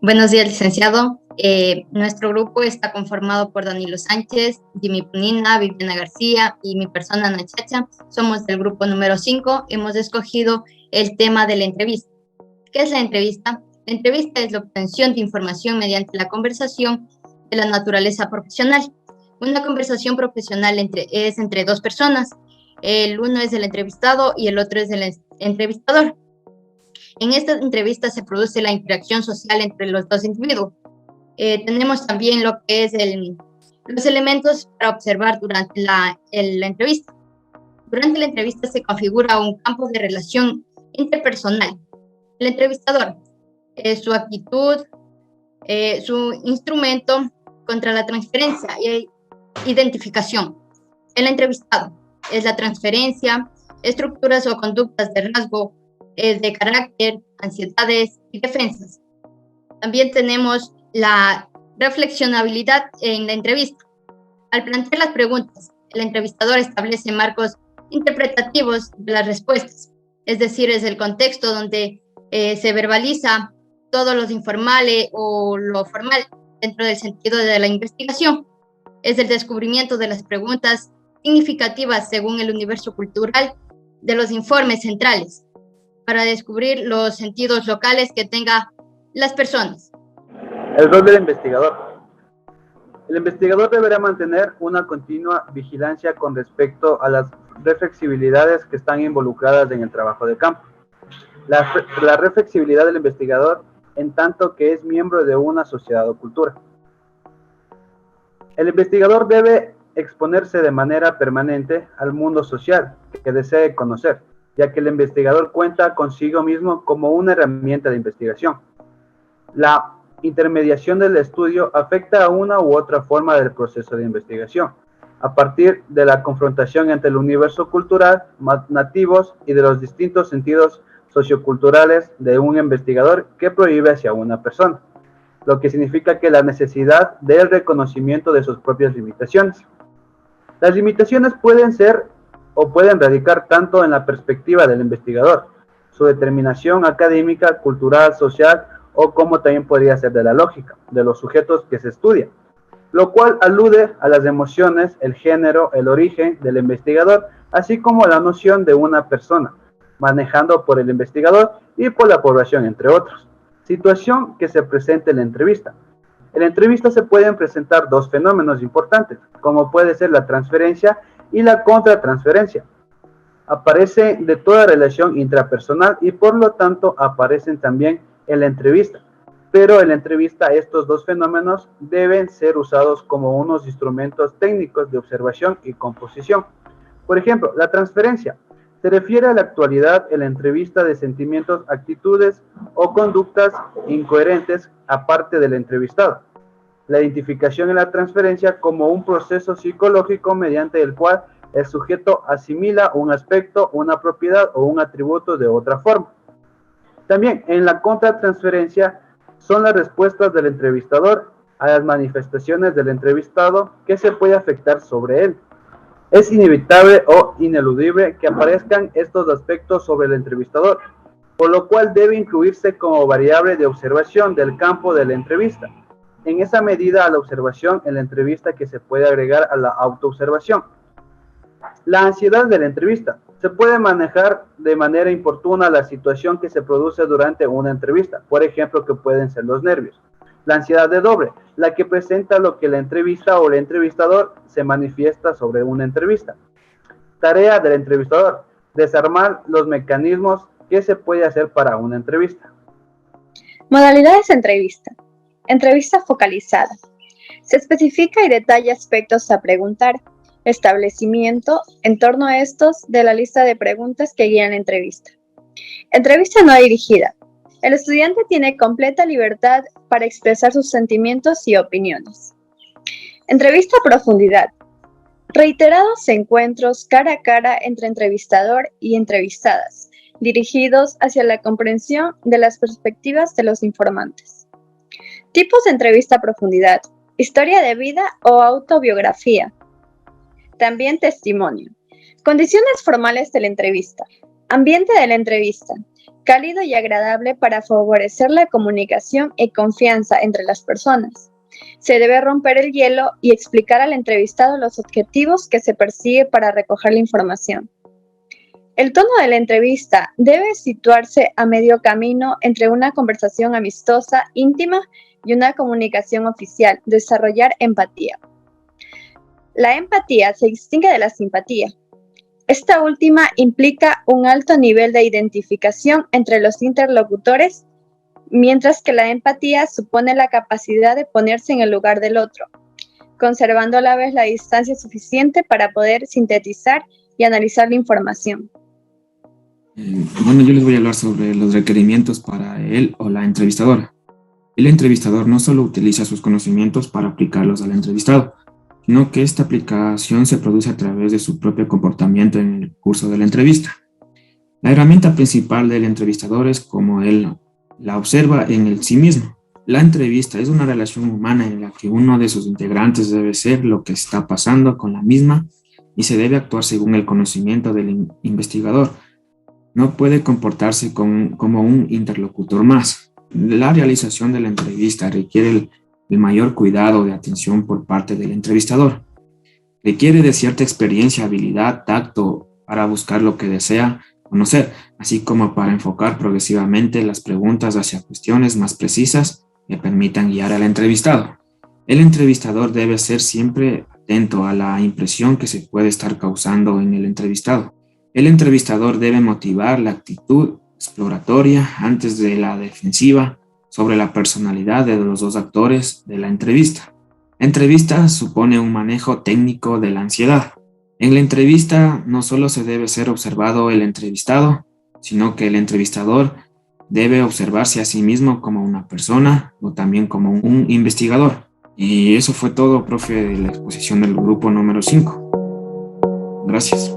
Buenos días, licenciado. Nuestro grupo está conformado por Danilo Sánchez, Jimmy Punina, Viviana García y mi persona, Ana Chacha. Somos del grupo número 5. Hemos escogido el tema de la entrevista. ¿Qué es la entrevista? La entrevista es la obtención de información mediante la conversación de la naturaleza profesional. Una conversación profesional es entre dos personas. El uno es el entrevistado y el otro es el entrevistador. En esta entrevista se produce la interacción social entre los dos individuos. Tenemos también lo que es los elementos para observar durante la entrevista. Durante la entrevista se configura un campo de relación interpersonal. El entrevistador, su actitud, su instrumento contra la transferencia e identificación. El entrevistado es la transferencia, estructuras o conductas de rasgo de carácter, ansiedades y defensas. También tenemos la reflexionabilidad en la entrevista. Al plantear las preguntas, el entrevistador establece marcos interpretativos de las respuestas, es decir, es el contexto donde se verbaliza todo lo informal o lo formal dentro del sentido de la investigación. Es el descubrimiento de las preguntas significativas según el universo cultural de los informes centrales, para descubrir los sentidos locales que tengan las personas. El rol del investigador. El investigador deberá mantener una continua vigilancia con respecto a las reflexibilidades que están involucradas en el trabajo de campo. La reflexibilidad del investigador en tanto que es miembro de una sociedad o cultura. El investigador debe exponerse de manera permanente al mundo social que desee conocer, ya que el investigador cuenta consigo mismo como una herramienta de investigación. La intermediación del estudio afecta a una u otra forma del proceso de investigación, a partir de la confrontación entre el universo cultural, nativos y de los distintos sentidos socioculturales de un investigador que prohíbe hacia una persona, lo que significa que la necesidad del reconocimiento de sus propias limitaciones. Las limitaciones pueden ser o pueden radicar tanto en la perspectiva del investigador, su determinación académica, cultural, social, o como también podría ser de la lógica, de los sujetos que se estudian, lo cual alude a las emociones, el género, el origen del investigador, así como la noción de una persona, manejando por el investigador y por la población, entre otros. Situación que se presenta en la entrevista. En la entrevista se pueden presentar dos fenómenos importantes, como puede ser la transferencia y la contratransferencia. Aparece de toda relación intrapersonal y por lo tanto aparecen también en la entrevista. Pero en la entrevista estos dos fenómenos deben ser usados como unos instrumentos técnicos de observación y composición. Por ejemplo, la transferencia se refiere a la actualidad en la entrevista de sentimientos, actitudes o conductas incoherentes aparte del entrevistado. La identificación en la transferencia como un proceso psicológico mediante el cual el sujeto asimila un aspecto, una propiedad o un atributo de otra forma. También en la contratransferencia son las respuestas del entrevistador a las manifestaciones del entrevistado que se puede afectar sobre él. Es inevitable o ineludible que aparezcan estos aspectos sobre el entrevistador, por lo cual debe incluirse como variable de observación del campo de la entrevista. En esa medida a la observación en la entrevista que se puede agregar a la autoobservación. La ansiedad de la entrevista. Se puede manejar de manera importuna la situación que se produce durante una entrevista, por ejemplo, que pueden ser los nervios. La ansiedad de doble, la que presenta lo que la entrevista o el entrevistador se manifiesta sobre una entrevista. Tarea del entrevistador, desarmar los mecanismos que se puede hacer para una entrevista. Modalidades de entrevista. Entrevista focalizada. Se especifica y detalla aspectos a preguntar. Establecimiento, en torno a estos, de la lista de preguntas que guían la entrevista. Entrevista no dirigida. El estudiante tiene completa libertad para expresar sus sentimientos y opiniones. Entrevista a profundidad. Reiterados encuentros cara a cara entre entrevistador y entrevistadas, dirigidos hacia la comprensión de las perspectivas de los informantes. Tipos de entrevista a profundidad. Historia de vida o autobiografía. También testimonio. Condiciones formales de la entrevista. Ambiente de la entrevista. Cálido y agradable para favorecer la comunicación y confianza entre las personas. Se debe romper el hielo y explicar al entrevistado los objetivos que se persigue para recoger la información. El tono de la entrevista debe situarse a medio camino entre una conversación amistosa, íntima y una comunicación oficial. Desarrollar empatía. La empatía se distingue de la simpatía. Esta última implica un alto nivel de identificación entre los interlocutores, mientras que la empatía supone la capacidad de ponerse en el lugar del otro, conservando a la vez la distancia suficiente para poder sintetizar y analizar la información. Bueno, yo les voy a hablar sobre los requerimientos para él o la entrevistadora. El entrevistador no solo utiliza sus conocimientos para aplicarlos al entrevistado, sino que esta aplicación se produce a través de su propio comportamiento en el curso de la entrevista. La herramienta principal del entrevistador es como él la observa en el sí mismo. La entrevista es una relación humana en la que uno de sus integrantes debe ser lo que está pasando con la misma y se debe actuar según el conocimiento del investigador. No puede comportarse como un interlocutor más. La realización de la entrevista requiere el mayor cuidado de atención por parte del entrevistador. Requiere de cierta experiencia, habilidad, tacto para buscar lo que desea conocer, así como para enfocar progresivamente las preguntas hacia cuestiones más precisas que permitan guiar al entrevistado. El entrevistador debe ser siempre atento a la impresión que se puede estar causando en el entrevistado. El entrevistador debe motivar la actitud exploratoria antes de la defensiva sobre la personalidad de los dos actores de la entrevista. La entrevista supone un manejo técnico de la ansiedad. En la entrevista no solo se debe ser observado el entrevistado, sino que el entrevistador debe observarse a sí mismo como una persona o también como un investigador. Y eso fue todo, profe, de la exposición del grupo número 5. Gracias.